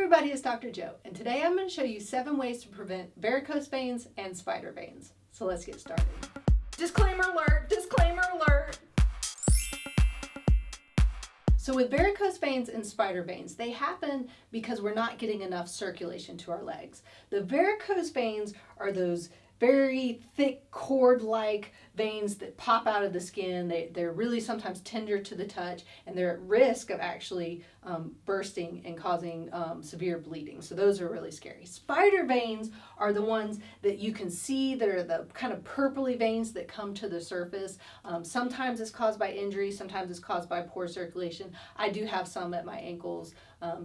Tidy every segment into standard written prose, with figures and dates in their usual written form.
everybody, it's Dr. Joe, and today I'm going to show you 7 ways to prevent varicose veins and spider veins. So let's get started. Disclaimer alert! Disclaimer alert! So with varicose veins and spider veins, they happen because we're not getting enough circulation to our legs. The varicose veins are those very thick cord-like veins that pop out of the skin. They're really sometimes tender to the touch, and they're at risk of actually bursting and causing severe bleeding. So those are really scary. Spider veins are the ones that you can see that are the kind of purpley veins that come to the surface. Sometimes it's caused by injury, sometimes it's caused by poor circulation. I do have some at my ankles,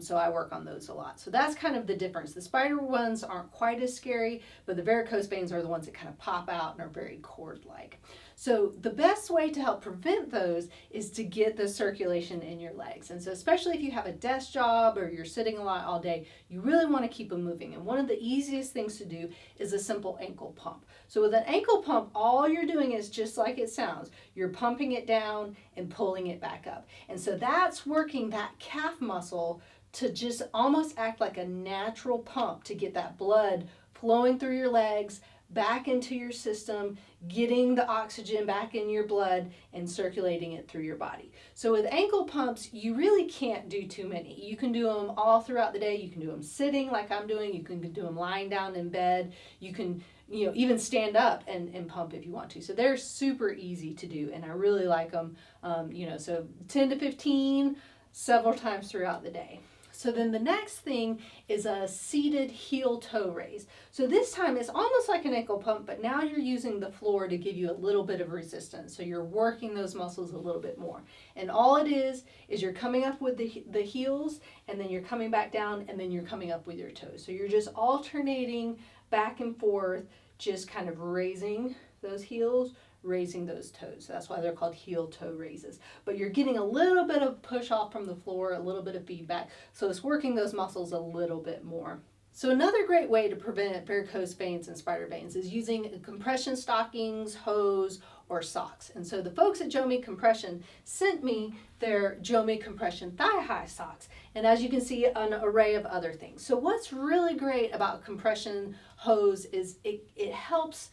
so I work on those a lot. So that's kind of the difference. The spider ones aren't quite as scary, but the varicose veins are the ones that kind of pop out and are very cord-like. So the best way to help prevent those is to get the circulation in your legs. And so especially if you have a desk job or you're sitting a lot all day, you really want to keep them moving. And one of the easiest things to do is a simple ankle pump. So with an ankle pump, all you're doing is just like it sounds. You're pumping it down and pulling it back up. And so that's working that calf muscle to just almost act like a natural pump to get that blood flowing through your legs, back into your system, getting the oxygen back in your blood and circulating it through your body. So with ankle pumps, you really can't do too many. You can do them all throughout the day. You can do them sitting like I'm doing. You can do them lying down in bed. You can even stand up and pump if you want to. So they're super easy to do, and I really like them. So 10 to 15 several times throughout the day. So then the next thing is a seated heel-toe raise. So this time it's almost like an ankle pump, but now you're using the floor to give you a little bit of resistance. So you're working those muscles a little bit more. And all it is you're coming up with the heels, and then you're coming back down, and then you're coming up with your toes. So you're just alternating back and forth, just kind of raising those heels, raising those toes. So that's why they're called heel-toe raises. But you're getting a little bit of push off from the floor, a little bit of feedback. So it's working those muscles a little bit more. So another great way to prevent varicose veins and spider veins is using compression stockings, hose, or socks. And so the folks at JOMI Compression sent me their JOMI Compression thigh-high socks. And as you can see, an array of other things. So what's really great about compression hose is it helps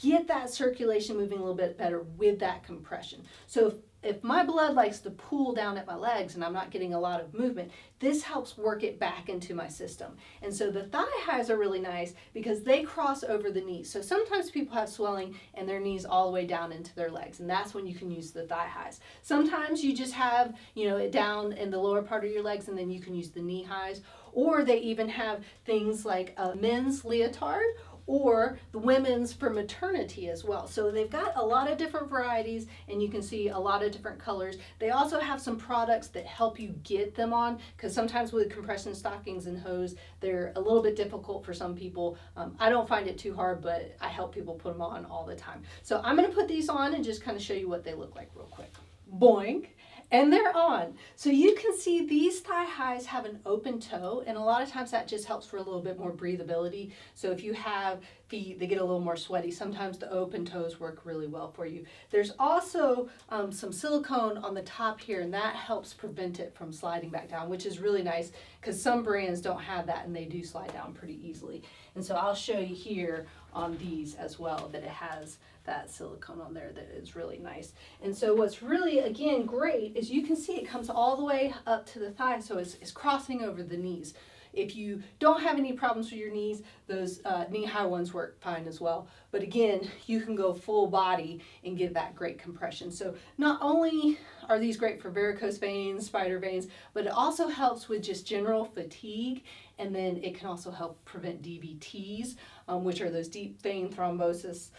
get that circulation moving a little bit better with that compression. So if my blood likes to pool down at my legs and I'm not getting a lot of movement, this helps work it back into my system. And so the thigh highs are really nice because they cross over the knees. So sometimes people have swelling and their knees all the way down into their legs, and that's when you can use the thigh highs. Sometimes you just have, it down in the lower part of your legs, and then you can use the knee highs. Or they even have things like a men's leotard, or the women's for maternity as well. So they've got a lot of different varieties, and you can see a lot of different colors. They also have some products that help you get them on, because sometimes with compression stockings and hose, they're a little bit difficult for some people. I don't find it too hard, but I help people put them on all the time. So I'm gonna put these on and just kind of show you what they look like real quick. Boink. And they're on. So you can see these thigh highs have an open toe, and a lot of times that just helps for a little bit more breathability. So if you have feet that get a little more sweaty, sometimes the open toes work really well for you. There's also some silicone on the top here, and that helps prevent it from sliding back down, which is really nice because some brands don't have that and they do slide down pretty easily. And so I'll show you here on these as well that it has that silicone on there that is really nice. And so what's really, again, great is you can see it comes all the way up to the thigh, so it's crossing over the knees. If you don't have any problems with your knees, those knee-high ones work fine as well. But again, you can go full body and get that great compression. So not only are these great for varicose veins, spider veins, but it also helps with just general fatigue, and then it can also help prevent DVTs, which are those deep vein thrombosis,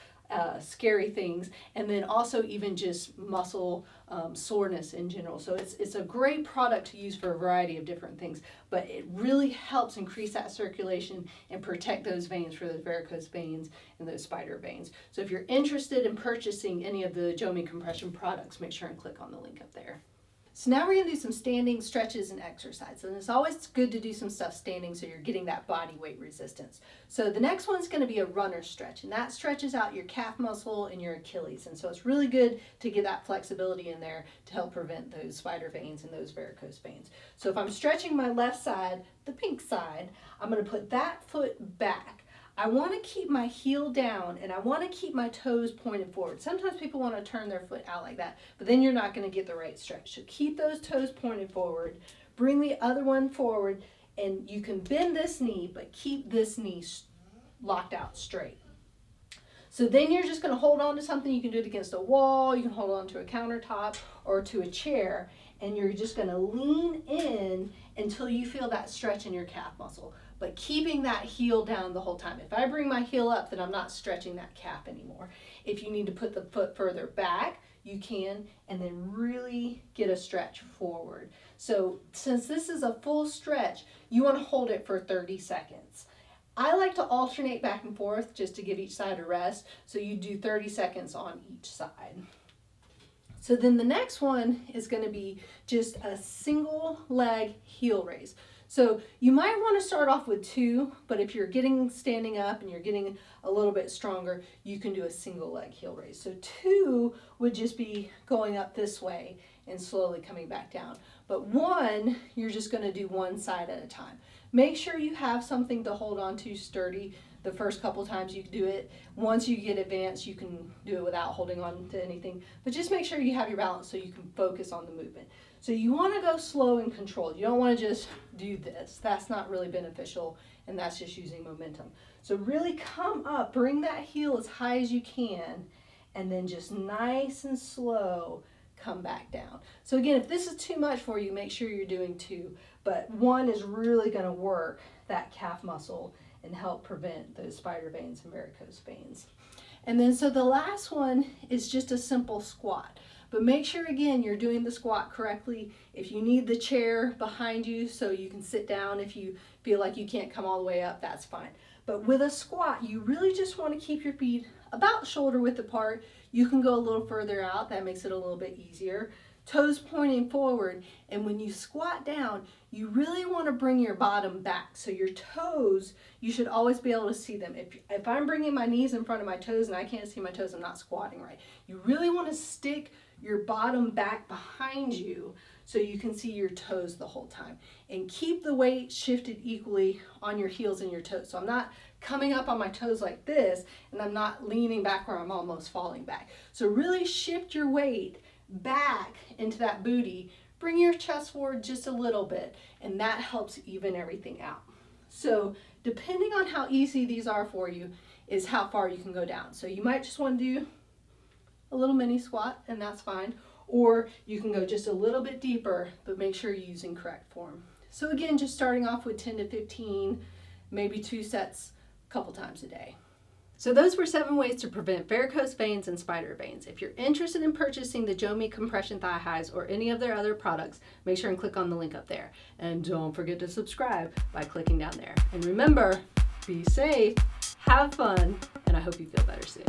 scary things, and then also even just muscle soreness in general. So it's a great product to use for a variety of different things, but it really helps increase that circulation and protect those veins for those varicose veins and those spider veins. So if you're interested in purchasing any of the JOMI Compression products, make sure and click on the link up there. So now we're going to do some standing stretches and exercise. And it's always good to do some stuff standing so you're getting that body weight resistance. So the next one's going to be a runner stretch, and that stretches out your calf muscle and your Achilles. And so it's really good to get that flexibility in there to help prevent those spider veins and those varicose veins. So if I'm stretching my left side, the pink side, I'm going to put that foot back. I want to keep my heel down and I want to keep my toes pointed forward. Sometimes people want to turn their foot out like that, but then you're not going to get the right stretch. So keep those toes pointed forward, bring the other one forward, and you can bend this knee, but keep this knee locked out straight. So then you're just going to hold on to something. You can do it against a wall, you can hold on to a countertop or to a chair, and you're just going to lean in until you feel that stretch in your calf muscle, but keeping that heel down the whole time. If I bring my heel up, then I'm not stretching that calf anymore. If you need to put the foot further back, you can, and then really get a stretch forward. So since this is a full stretch, you want to hold it for 30 seconds. I like to alternate back and forth just to give each side a rest, so you do 30 seconds on each side. So then the next one is going to be just a single leg heel raise. So you might want to start off with 2, but if you're standing up and you're getting a little bit stronger, you can do a single leg heel raise. So 2 would just be going up this way and slowly coming back down. But 1, you're just going to do one side at a time. Make sure you have something to hold on to sturdy the first couple times you do it. Once you get advanced, you can do it without holding on to anything. But just make sure you have your balance so you can focus on the movement. So you want to go slow and controlled. You don't want to just do this. That's not really beneficial, and that's just using momentum. So really come up, bring that heel as high as you can, and then just nice and slow come back down. So again, if this is too much for you, make sure you're doing 2. But 1 is really going to work that calf muscle and help prevent those spider veins and varicose veins. And then so the last one is just a simple squat. But make sure, again, you're doing the squat correctly. If you need the chair behind you so you can sit down, if you feel like you can't come all the way up, that's fine. But with a squat, you really just want to keep your feet about shoulder width apart. You can go a little further out. That makes it a little bit easier. Toes pointing forward. And when you squat down, you really want to bring your bottom back. So your toes, you should always be able to see them. If I'm bringing my knees in front of my toes and I can't see my toes, I'm not squatting right. You really want to stick your bottom back behind you so you can see your toes the whole time. And keep the weight shifted equally on your heels and your toes. So I'm not coming up on my toes like this, and I'm not leaning back where I'm almost falling back. So really shift your weight back into that booty. Bring your chest forward just a little bit, and that helps even everything out. So depending on how easy these are for you is how far you can go down. So you might just want to do a little mini squat, and that's fine. Or you can go just a little bit deeper, but make sure you're using correct form. So again, just starting off with 10 to 15, maybe 2 sets a couple times a day. So those were 7 ways to prevent varicose veins and spider veins. If you're interested in purchasing the JOMI Compression Thigh Highs or any of their other products, make sure and click on the link up there. And don't forget to subscribe by clicking down there. And remember, be safe, have fun, and I hope you feel better soon.